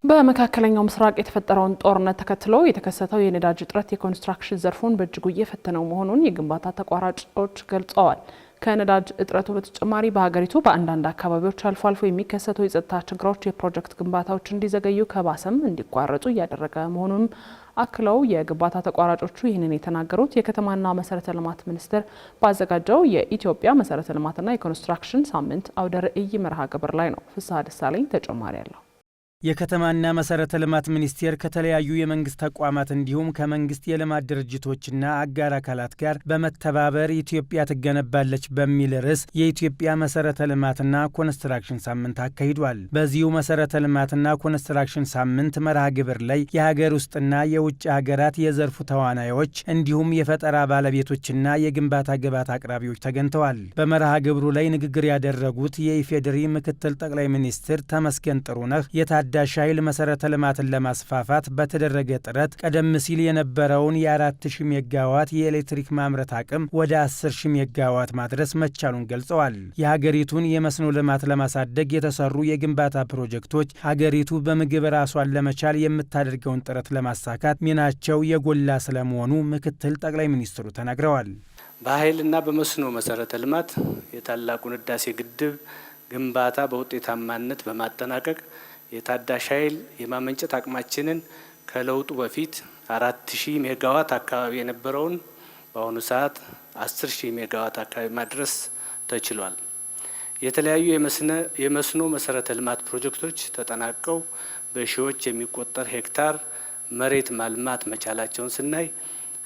በመካከለኛው ምስራቅ የተፈጠረውን ጦርነት ተከትሎ የተከሰተው የነዳጅ እጥረት የኮንስትራክሽን ዘርፉን በእጅጉ እየፈተነው መሆኑን የግንባታ ተቋራጮች ገልጸዋል። ከነዳጅ እጥረቱ በተጨማሪ በሀገሪቱ በአንዳንድ አካባቢዎች አልፎ አልፎ የሚከሰተው የጸጥታ ችግሮች የፕሮጀክት ግንባታዎች እንዲዘገዩ ከባሰም እንዲቋረጡ እያደረገ መሆኑን አክለው የግንባታ ተቋራጮቹ ይህንን የተናገሩት የከተማና መሰረተ ልማት ሚኒስቴር ባዘጋጀው የኢትዮጵያ መሰረተ ልማትና የኮንስትራክሽን ሳምንት አውደ ርዕይ መርሃ ግብር ላይ ነው። ፍስሐ ደሳለኝ ተጨማሪ አለው። የከተማና መሰረተ ልማት ሚኒስቴር ከተለያዩ የመንግስት ተቋማት እንዲሁም ከመንግስት የልማት ድርጅቶችና አጋር አካላት ጋር በመተባበር ኢትዮጵያ ትገነባለች በሚል ርዕስ የኢትዮጵያ መሰረተ ልማትና ኮንስትራክሽን ሳምንት አካሂዷል። በዚሁ መሰረተ ልማትና ኮንስትራክሽን ሳምንት መርሃ ግብር ላይ የሀገር ውስጥና የውጭ ሀገራት የዘርፉ ተዋናዮች እንዲሁም የፈጠራ ባለቤቶችና የግንባታ ግብዓት አቅራቢዎች ተገኝተዋል። በመርሃ ግብሩ ላይ ንግግር ያደረጉት የኢፌዴሪ ምክትል ጠቅላይ ሚኒስትር ተመስገን ጥሩነህ ታዳሽ ኃይል መሰረተ ልማትን ለማስፋፋት በተደረገ ጥረት ቀደም ሲል የነበረውን የ4000 ሜጋዋት የኤሌክትሪክ ማምረት አቅም ወደ 10000 ሜጋዋት ማድረስ መቻሉን ገልጸዋል። የሀገሪቱን የመስኖ ልማት ለማሳደግ የተሰሩ የግንባታ ፕሮጀክቶች ሀገሪቱ በምግብ ራሷን ለመቻል የምታደርገውን ጥረት ለማሳካት ሚናቸው የጎላ ስለመሆኑ ምክትል ጠቅላይ ሚኒስትሩ ተናግረዋል። በኃይልና በመስኖ መሰረተ ልማት የታላቁን ህዳሴ ግድብ ግንባታ በውጤታማነት በማጠናቀቅ የታዳሽ ኃይል የማመንጨት አቅማችንን ከለውጡ በፊት 4000 ሜጋዋት አካባቢ የነበረውን በአሁኑ ሰዓት 10000 ሜጋዋት አካባቢ ማድረስ ተችሏል። የተለያዩ የመስኖ መሰረተ ልማት ፕሮጀክቶች ተጠናቀው በሺዎች የሚቆጠር ሄክታር መሬት ማልማት መቻላቸውን ስናይ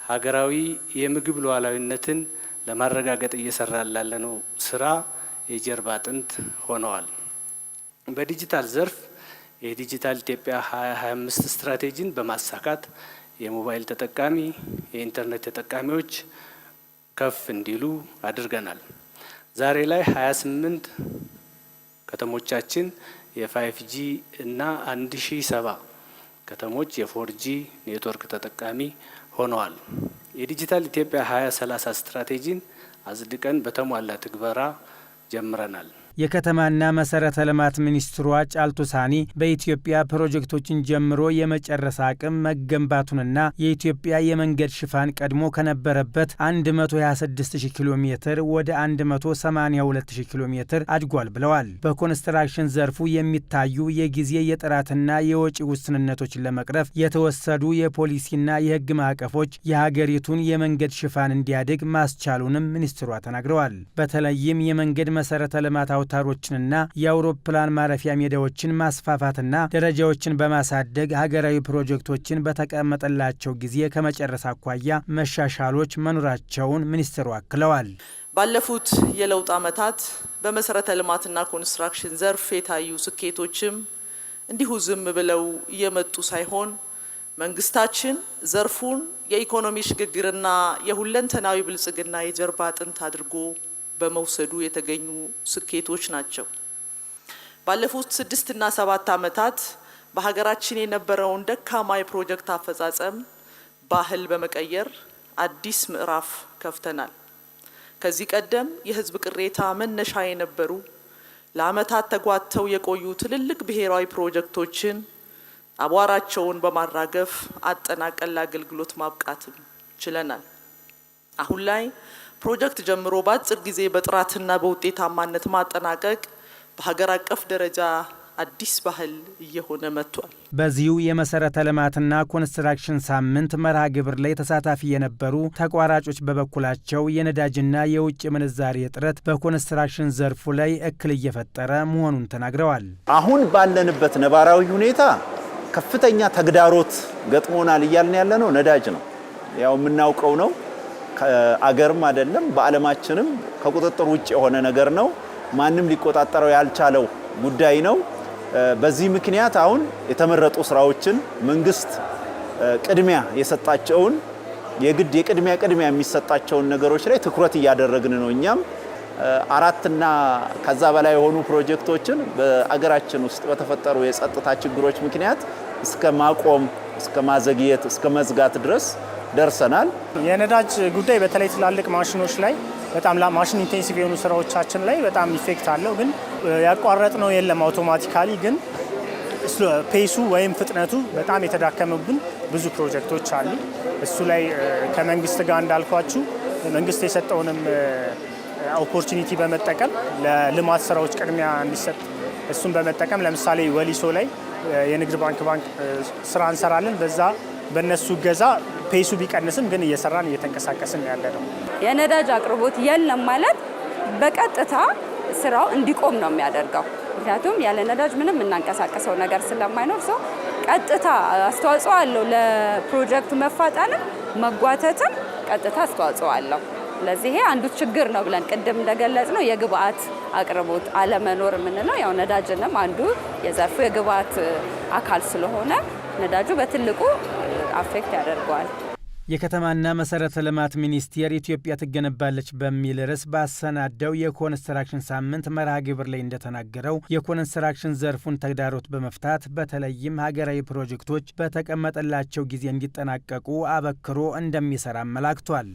ሀገራዊ የምግብ ሉዓላዊነትን ለማረጋገጥ እየሰራ ላለነው ስራ የጀርባ አጥንት ሆነዋል። በዲጂታል ዘርፍ የዲጂታል ኢትዮጵያ 2025 ስትራቴጂን በማሳካት የሞባይል ተጠቃሚ የኢንተርኔት ተጠቃሚዎች ከፍ እንዲሉ አድርገናል። ዛሬ ላይ 28 ከተሞቻችን የ5G እና 1070 ከተሞች የ4G ኔትወርክ ተጠቃሚ ሆነዋል። የዲጂታል ኢትዮጵያ 2030 ስትራቴጂን አጽድቀን በተሟላ ትግበራ ጀምረናል። የከተማና መሰረተ ልማት ሚኒስትሯ ጫልቱ ሳኒ በኢትዮጵያ ፕሮጀክቶችን ጀምሮ የመጨረስ አቅም መገንባቱንና የኢትዮጵያ የመንገድ ሽፋን ቀድሞ ከነበረበት 126000 ኪሎ ሜትር ወደ 182000 ኪሎ ሜትር አድጓል ብለዋል። በኮንስትራክሽን ዘርፉ የሚታዩ የጊዜ የጥራትና የወጪ ውስንነቶችን ለመቅረፍ የተወሰዱ የፖሊሲና የሕግ ማዕቀፎች የሀገሪቱን የመንገድ ሽፋን እንዲያድግ ማስቻሉንም ሚኒስትሯ ተናግረዋል። በተለይም የመንገድ መሰረተ ልማት አውታሮችንና የአውሮፕላን ማረፊያ ሜዳዎችን ማስፋፋትና ደረጃዎችን በማሳደግ ሀገራዊ ፕሮጀክቶችን በተቀመጠላቸው ጊዜ ከመጨረስ አኳያ መሻሻሎች መኖራቸውን ሚኒስትሩ አክለዋል። ባለፉት የለውጥ ዓመታት በመሰረተ ልማትና ኮንስትራክሽን ዘርፍ የታዩ ስኬቶችም እንዲሁ ዝም ብለው እየመጡ ሳይሆን መንግስታችን ዘርፉን የኢኮኖሚ ሽግግርና የሁለንተናዊ ብልጽግና የጀርባ አጥንት አድርጎ በመውሰዱ የተገኙ ስኬቶች ናቸው። ባለፉት 6 እና 7 ዓመታት በሀገራችን የነበረውን ደካማ የፕሮጀክት አፈጻጸም ባህል በመቀየር አዲስ ምዕራፍ ከፍተናል። ከዚህ ቀደም የህዝብ ቅሬታ መነሻ የነበሩ ለዓመታት ተጓተው የቆዩ ትልልቅ ብሔራዊ ፕሮጀክቶችን አቧራቸውን በማራገፍ አጠናቀል አገልግሎት ማብቃትም ችለናል። አሁን ላይ ፕሮጀክት ጀምሮ በአጭር ጊዜ በጥራትና በውጤታማነት ማጠናቀቅ በሀገር አቀፍ ደረጃ አዲስ ባህል እየሆነ መጥቷል። በዚሁ የመሰረተ ልማትና ኮንስትራክሽን ሳምንት መርሃ ግብር ላይ ተሳታፊ የነበሩ ተቋራጮች በበኩላቸው የነዳጅና የውጭ ምንዛሪ እጥረት በኮንስትራክሽን ዘርፉ ላይ እክል እየፈጠረ መሆኑን ተናግረዋል። አሁን ባለንበት ነባራዊ ሁኔታ ከፍተኛ ተግዳሮት ገጥሞናል እያልን ያለነው ነዳጅ ነው። ያው የምናውቀው ነው። አገርም አይደለም በዓለማችንም ከቁጥጥር ውጭ የሆነ ነገር ነው። ማንም ሊቆጣጠረው ያልቻለው ጉዳይ ነው። በዚህ ምክንያት አሁን የተመረጡ ስራዎችን መንግስት ቅድሚያ የሰጣቸውን የቅድሚያ የሚሰጣቸውን ነገሮች ላይ ትኩረት እያደረግን ነው። እኛም 4 እና ከዛ በላይ የሆኑ ፕሮጀክቶችን በአገራችን ውስጥ በተፈጠሩ የጸጥታ ችግሮች ምክንያት እስከ ማቆም እስከ ማዘግየት እስከ መዝጋት ድረስ ደርሰናል። የነዳጅ ጉዳይ በተለይ ትላልቅ ማሽኖች ላይ በጣም ማሽን ኢንቴንሲቭ የሆኑ ስራዎቻችን ላይ በጣም ኢፌክት አለው። ግን ያቋረጥ ነው የለም አውቶማቲካሊ ግን ፔሱ ወይም ፍጥነቱ በጣም የተዳከመብን ብዙ ፕሮጀክቶች አሉ። እሱ ላይ ከመንግስት ጋር እንዳልኳችሁ መንግስት የሰጠውንም ኦፖርቹኒቲ በመጠቀም ለልማት ስራዎች ቅድሚያ እንዲሰጥ እሱን በመጠቀም ለምሳሌ ወሊሶ ላይ የንግድ ባንክ ስራ እንሰራለን። በነሱ ገዛ ፔሱ ቢቀንስም ግን እየሰራን እየተንቀሳቀስን ያለ ነው። የነዳጅ አቅርቦት የለም ማለት በቀጥታ ስራው እንዲቆም ነው የሚያደርገው። ምክንያቱም ያለ ነዳጅ ምንም እናንቀሳቀሰው ነገር ስለማይኖር ሰው ቀጥታ አስተዋጽኦ አለው ለፕሮጀክቱ መፋጠንም መጓተትም ቀጥታ አስተዋጽኦ አለው። ስለዚህ ይሄ አንዱ ችግር ነው ብለን ቅድም እንደገለጽ ነው የግብአት አቅርቦት አለመኖር የምንለው ያው ነዳጅንም አንዱ የዘርፉ የግብአት አካል ስለሆነ ነዳጁ በትልቁ አፌክት ያደርገዋል። የከተማና መሰረተ ልማት ሚኒስቴር ኢትዮጵያ ትገነባለች በሚል ርዕስ ባሰናዳው የኮንስትራክሽን ሳምንት መርሃ ግብር ላይ እንደተናገረው የኮንስትራክሽን ዘርፉን ተግዳሮት በመፍታት በተለይም ሀገራዊ ፕሮጀክቶች በተቀመጠላቸው ጊዜ እንዲጠናቀቁ አበክሮ እንደሚሰራ አመላክቷል።